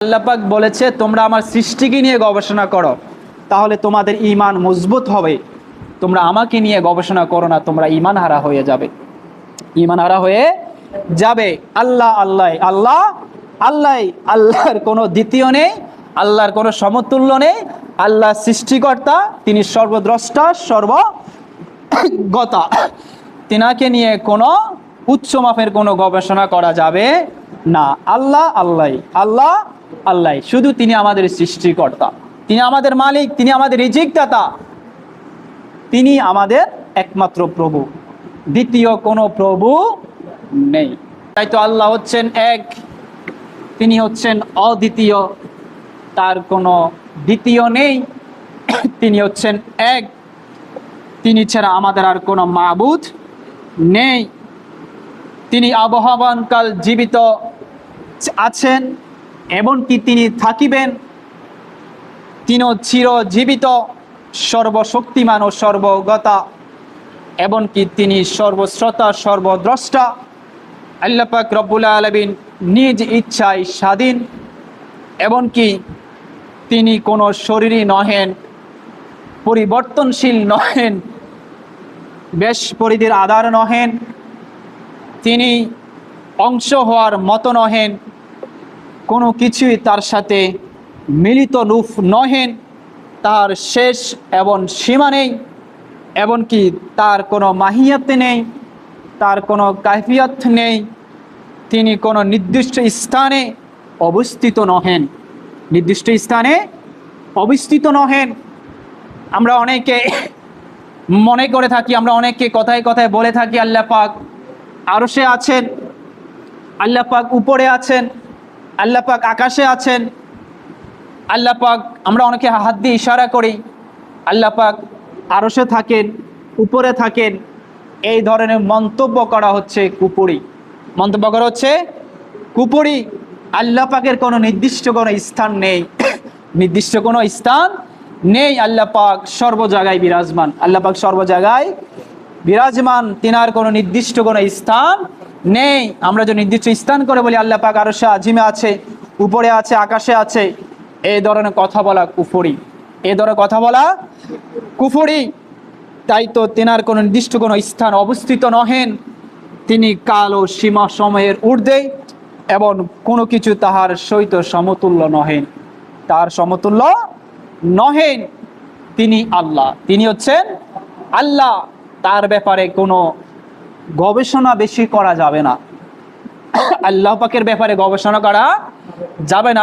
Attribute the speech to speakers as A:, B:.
A: আল্লাহ পাক বলেছে তোমরা আমার সৃষ্টিকে নিয়ে গবেষণা করো, তাহলে তোমাদের ঈমান মজবুত হবে। তোমরা আমাকে নিয়ে গবেষণা করো না, তোমরা ঈমান হারা হয়ে যাবে, ঈমান হারা হয়ে যাবে। আল্লাহ আল্লাহ আল্লাহ আল্লাহ, আল্লাহর কোনো দ্বিতীয় নেই, আল্লাহর কোনো সমতুল্য নেই। আল্লাহ সৃষ্টিকর্তা, তিনি সর্বদ্রষ্টা সর্বজ্ঞতা। তিনাকে নিয়ে কোনো উচ্চ মাপের কোনো গবেষণা করা যাবে না। আল্লাহ আল্লাহ আল্লাহ আল্লাহ, শুধু তিনি আমাদের সৃষ্টিকর্তা, তিনি আমাদের মালিক, তিনি আমাদের রিজিকদাতা, তিনি আমাদের একমাত্র প্রভু, দ্বিতীয় কোনো প্রভু নেই। তাই তো আল্লাহ হচ্ছেন এক, তিনি হচ্ছেন অদ্বিতীয়, তার কোনো দ্বিতীয় নেই, তিনি হচ্ছেন এক, তিনি ছাড়া আমাদের আর কোনো মাবুদ নেই। তিনি আবহমানকাল জীবিত আছেন, এমনকি তিনি থাকিবেন। তিনিও চিরজীবিত, সর্বশক্তিমান ও সর্বজ্ঞতা, এমনকি তিনি সর্বশ্রোতা সর্বদ্রষ্টা। আল্লাহ পাক রব্বুল আলামিন নিজ ইচ্ছায় স্বাধীন, এমনকি তিনি কোনো শরীরই নহেন, পরিবর্তনশীল নহেন, বেশ পরিধির আধার নহেন, তিনি অংশ হওয়ার মতো নহেন, কোনো কিছুই তার সাথে মিলিত রূপ নহেন, তার শেষ এবং সীমা নেই, এমনকি তার কোনো মাহিয়াত নেই, তার কোনো কাইফিয়ত নেই, তিনি কোনো নির্দিষ্ট স্থানে অবস্থিত নহেন, নির্দিষ্ট স্থানে অবস্থিত নহেন। আমরা অনেকে মনে করে থাকি, আমরা অনেকে কথায় কথায় বলে থাকি আল্লাহ পাক আরশে আছেন, আল্লাহ পাক উপরে আছেন, আল্লাহ পাক আকাশে আছেন, আল্লাহ পাক, আমরা অনেকে হাত দিয়ে ইশারা করি আল্লাহ পাক আরশে থাকেন, উপরে থাকেন। এই ধরনের মন্তব্য করা হচ্ছে কুপুরি, মন্তব্য করা হচ্ছে কুপুরি। আল্লাহ পাকের কোনো নির্দিষ্ট কোনো স্থান নেই, নির্দিষ্ট কোনো স্থান নেই। আল্লাহ পাক সর্ব জায়গায় বিরাজমান, আল্লাহ পাক সর্ব জায়গায় বিরাজমান, তিনার কোনো নির্দিষ্ট কোনো স্থান নেই। আমরা যে নির্দিষ্ট স্থান করে বলি আল্লাহ পাক আরশে আজিমে আছে, উপরে আছে, আকাশে আছে, এই ধরনের কথা বলা কুফরি, এই ধরনের কথা বলা কুফরি। তাই তো তিনার কোনো নির্দিষ্ট কোনো স্থান অবস্থিত নহেন, তিনি কাল ও সীমা সময়ের ঊর্ধ্বে, এবং কোনো কিছু তাহার সহিত সমতুল্য নহেন, তার সমতুল্য নহেন। তিনি আল্লাহ, তিনি হচ্ছেন আল্লাহ, তার ব্যাপারে কোনো গবেষণা বেশি করা যাবে না, আল্লাহ পাকের ব্যাপারে গবেষণা করা যাবে না।